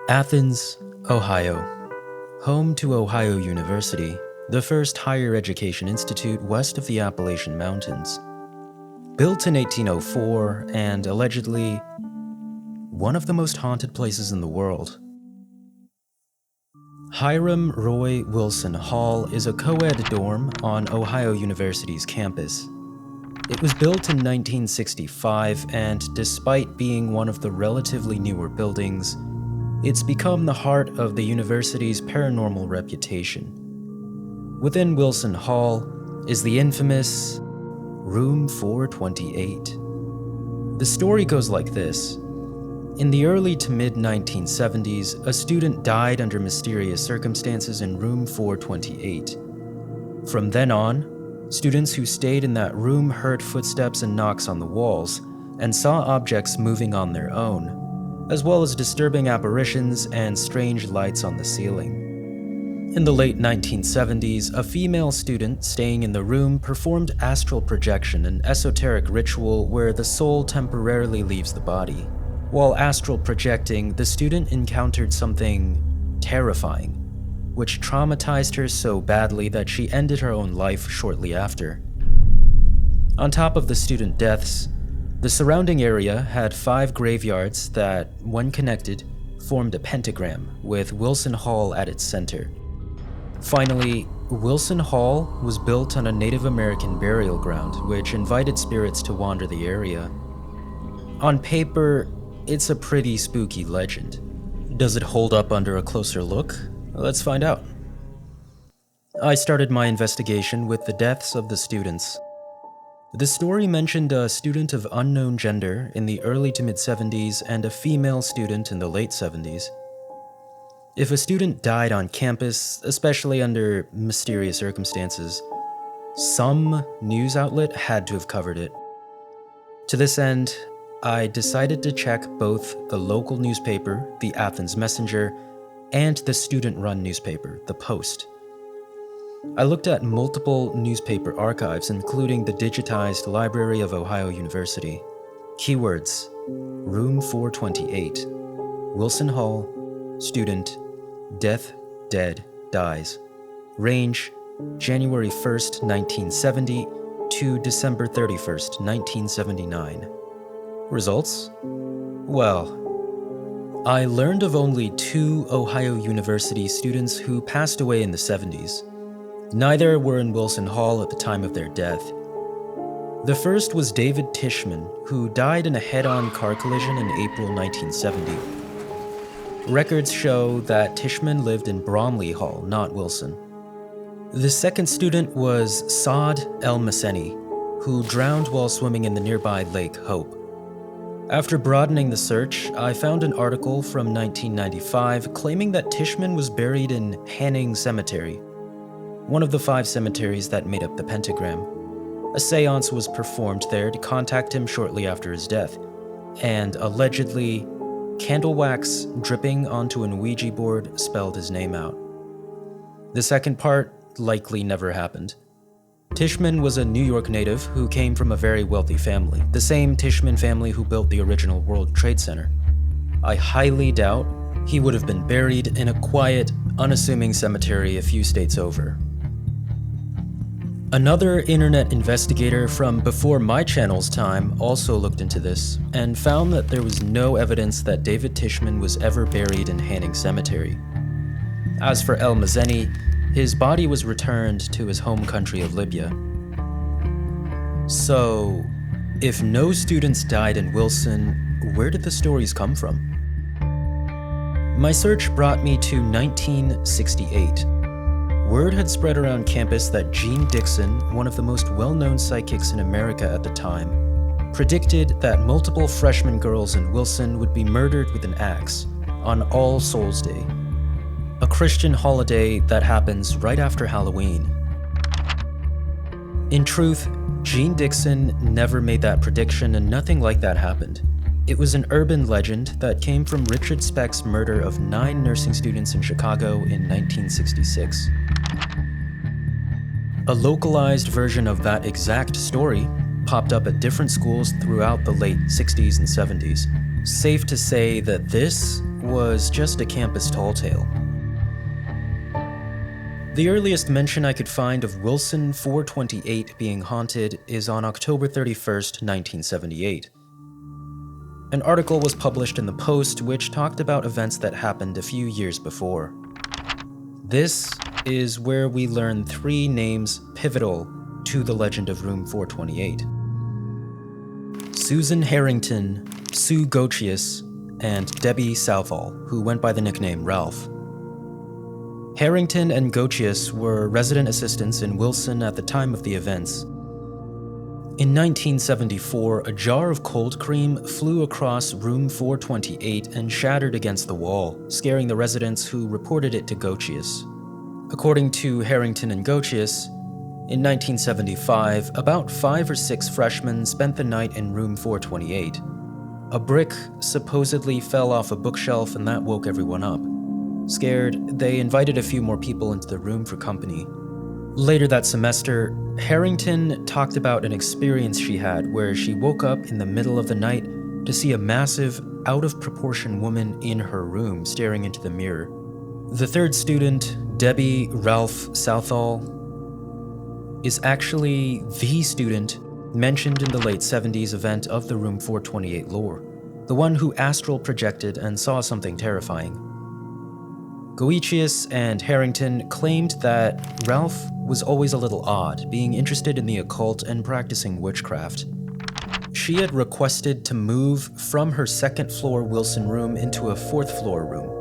Athens, Ohio. Home to Ohio University, the first higher education institute west of the Appalachian Mountains. Built in 1804 and allegedly one of the most haunted places in the world. Hiram Roy Wilson Hall is a co-ed dorm on Ohio University's campus. It was built in 1965, and despite being one of the relatively newer buildings, it's become the heart of the university's paranormal reputation. Within Wilson Hall is the infamous Room 428. The story goes like this. In the early to mid-1970s, a student died under mysterious circumstances in room 428. From then on, students who stayed in that room heard footsteps and knocks on the walls and saw objects moving on their own, as well as disturbing apparitions and strange lights on the ceiling. In the late 1970s, a female student staying in the room performed astral projection, an esoteric ritual where the soul temporarily leaves the body. While astral projecting, the student encountered something terrifying, which traumatized her so badly that she ended her own life shortly after. On top of the student deaths, the surrounding area had 5 graveyards that, when connected, formed a pentagram, with Wilson Hall at its center. Finally, Wilson Hall was built on a Native American burial ground, which invited spirits to wander the area. On paper, it's a pretty spooky legend. Does it hold up under a closer look? Let's find out. I started my investigation with the deaths of the students. The story mentioned a student of unknown gender in the early to mid-70s and a female student in the late 70s. If a student died on campus, especially under mysterious circumstances, some news outlet had to have covered it. To this end, I decided to check both the local newspaper, the Athens Messenger, and the student-run newspaper, the Post. I looked at multiple newspaper archives, including the digitized Library of Ohio University. Keywords: Room 428, Wilson Hall, student, death, dead, dies. Range: January 1st, 1970 to December 31st, 1979. Results? Well, I learned of only 2 Ohio University students who passed away in the 70s. Neither were in Wilson Hall at the time of their death. The first was David Tishman, who died in a head-on car collision in April 1970. Records show that Tishman lived in Bromley Hall, not Wilson. The second student was Saad El-Masseni, who drowned while swimming in the nearby Lake Hope. After broadening the search, I found an article from 1995 claiming that Tishman was buried in Hanning Cemetery, one of the 5 cemeteries that made up the pentagram. A seance was performed there to contact him shortly after his death, and allegedly, candle wax dripping onto an Ouija board spelled his name out. The second part likely never happened. Tishman was a New York native who came from a very wealthy family, the same Tishman family who built the original World Trade Center. I highly doubt he would have been buried in a quiet, unassuming cemetery a few states over. Another internet investigator from before my channel's time also looked into this and found that there was no evidence that David Tishman was ever buried in Hanning Cemetery. As for El-Masseni, his body was returned to his home country of Libya. So, if no students died in Wilson, where did the stories come from? My search brought me to 1968. Word had spread around campus that Jean Dixon, one of the most well-known psychics in America at the time, predicted that multiple freshman girls in Wilson would be murdered with an axe on All Souls Day, a Christian holiday that happens right after Halloween. In truth, Jean Dixon never made that prediction, and nothing like that happened. It was an urban legend that came from Richard Speck's murder of 9 nursing students in Chicago in 1966. A localized version of that exact story, popped up at different schools throughout the late 60s and 70s. Safe to say that this was just a campus tall tale. The earliest mention I could find of Wilson 428 being haunted is on October 31st, 1978. An article was published in the Post which talked about events that happened a few years before. This is where we learn three names pivotal to the legend of Room 428. Susan Harrington, Sue Gochius, and Debbie Southall, who went by the nickname Ralph. Harrington and Gochius were resident assistants in Wilson at the time of the events. In 1974, a jar of cold cream flew across room 428 and shattered against the wall, scaring the residents who reported it to Gochius. According to Harrington and Gochius, in 1975, about 5 or 6 freshmen spent the night in room 428. A brick supposedly fell off a bookshelf and that woke everyone up. Scared, they invited a few more people into the room for company. Later that semester, Harrington talked about an experience she had where she woke up in the middle of the night to see a massive, out-of-proportion woman in her room staring into the mirror. The third student, Debbie Ralph Southall, is actually the student mentioned in the late 70s event of the Room 428 lore, the one who astral projected and saw something terrifying. Gochius and Harrington claimed that Ralph was always a little odd, being interested in the occult and practicing witchcraft. She had requested to move from her second-floor Wilson room into a fourth-floor room.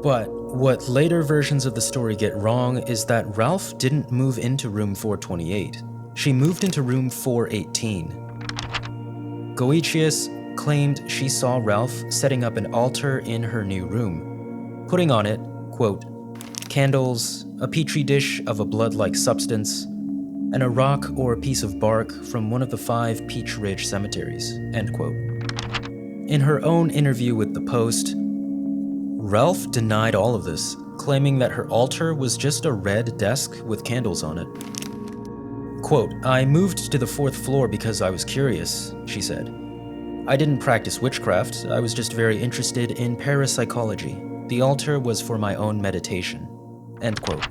But what later versions of the story get wrong is that Ralph didn't move into room 428. She moved into room 418. Gochius claimed she saw Ralph setting up an altar in her new room, putting on it, quote, candles, a petri dish of a blood-like substance, and a rock or a piece of bark from one of the 5 Peach Ridge cemeteries, end quote. In her own interview with the Post, Ralph denied all of this, claiming that her altar was just a red desk with candles on it. Quote, I moved to the 4th floor because I was curious, she said. I didn't practice witchcraft, I was just very interested in parapsychology. The altar was for my own meditation. End quote.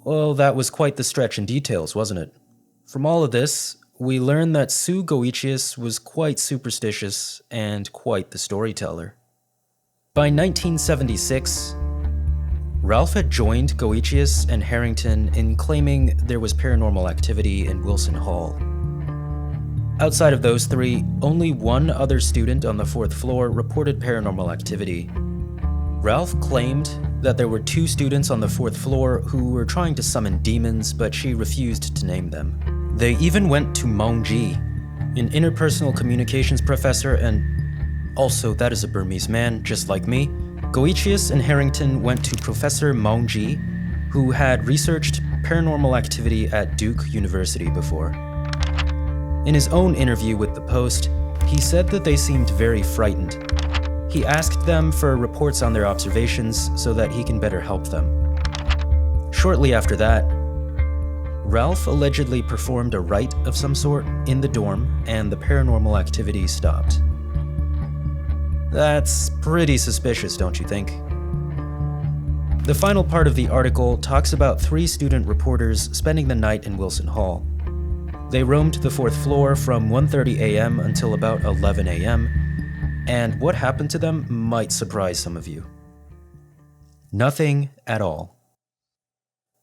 Well, that was quite the stretch in details, wasn't it? From all of this, we learn that Sue Gochius was quite superstitious and quite the storyteller. By 1976, Ralph had joined Gochius and Harrington in claiming there was paranormal activity in Wilson Hall. Outside of those three, only one other student on the 4th floor reported paranormal activity. Ralph claimed that there were 2 students on the 4th floor who were trying to summon demons, but she refused to name them. They even went to Maung Ji, an interpersonal communications professor, and also that is a Burmese man, just like me. Gochius and Harrington went to Professor Maung Ji, who had researched paranormal activity at Duke University before. In his own interview with the Post, he said that they seemed very frightened. He asked them for reports on their observations so that he can better help them. Shortly after that, Ralph allegedly performed a rite of some sort in the dorm, and the paranormal activity stopped. That's pretty suspicious, don't you think? The final part of the article talks about 3 student reporters spending the night in Wilson Hall. They roamed the 4th floor from 1:30 a.m. until about 11 a.m., and what happened to them might surprise some of you. Nothing at all.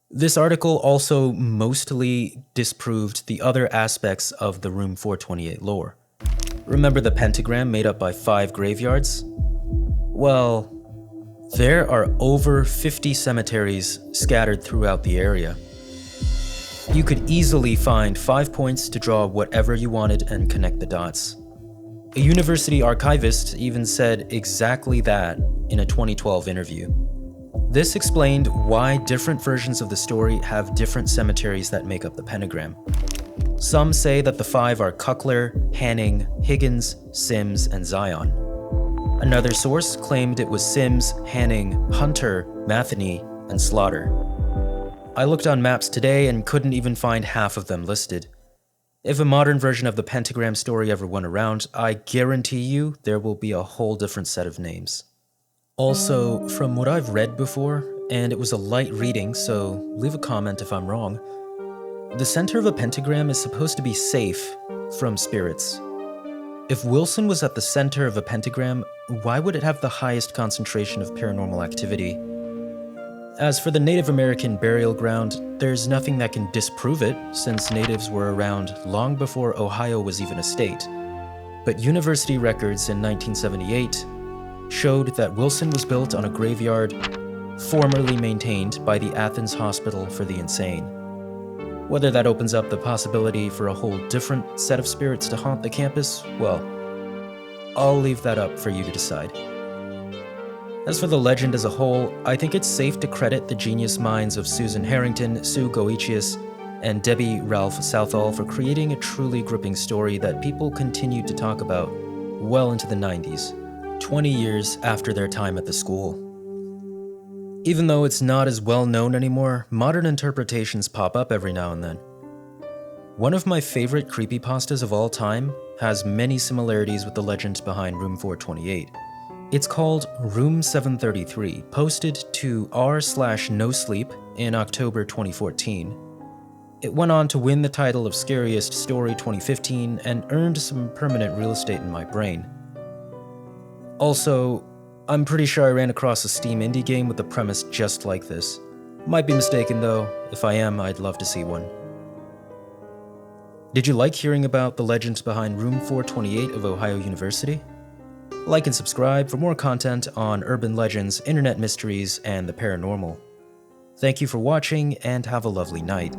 This article also mostly disproved the other aspects of the Room 428 lore. Remember the pentagram made up by 5 graveyards? Well, there are over 50 cemeteries scattered throughout the area. You could easily find 5 points to draw whatever you wanted and connect the dots. A university archivist even said exactly that in a 2012 interview. This explained why different versions of the story have different cemeteries that make up the pentagram. Some say that the 5 are Cuckler, Hanning, Higgins, Sims, and Zion. Another source claimed it was Sims, Hanning, Hunter, Matheny, and Slaughter. I looked on maps today and couldn't even find half of them listed. If a modern version of the pentagram story ever went around, I guarantee you there will be a whole different set of names. Also, from what I've read before, and it was a light reading, so leave a comment if I'm wrong, the center of a pentagram is supposed to be safe from spirits. If Wilson was at the center of a pentagram, why would it have the highest concentration of paranormal activity? As for the Native American burial ground, there's nothing that can disprove it, since natives were around long before Ohio was even a state. But university records in 1978 showed that Wilson was built on a graveyard formerly maintained by the Athens Hospital for the Insane. Whether that opens up the possibility for a whole different set of spirits to haunt the campus, well, I'll leave that up for you to decide. As for the legend as a whole, I think it's safe to credit the genius minds of Susan Harrington, Sue Goichius, and Debbie Ralph Southall for creating a truly gripping story that people continued to talk about well into the 90s, 20 years after their time at the school. Even though it's not as well known anymore, modern interpretations pop up every now and then. One of my favorite creepypastas of all time has many similarities with the legend behind Room 428. It's called Room 733, posted to r/nosleep in October 2014. It went on to win the title of Scariest Story 2015 and earned some permanent real estate in my brain. Also, I'm pretty sure I ran across a Steam indie game with a premise just like this. Might be mistaken though. If I am, I'd love to see one. Did you like hearing about the legends behind Room 428 of Ohio University? Like and subscribe for more content on urban legends, internet mysteries, and the paranormal. Thank you for watching, and have a lovely night.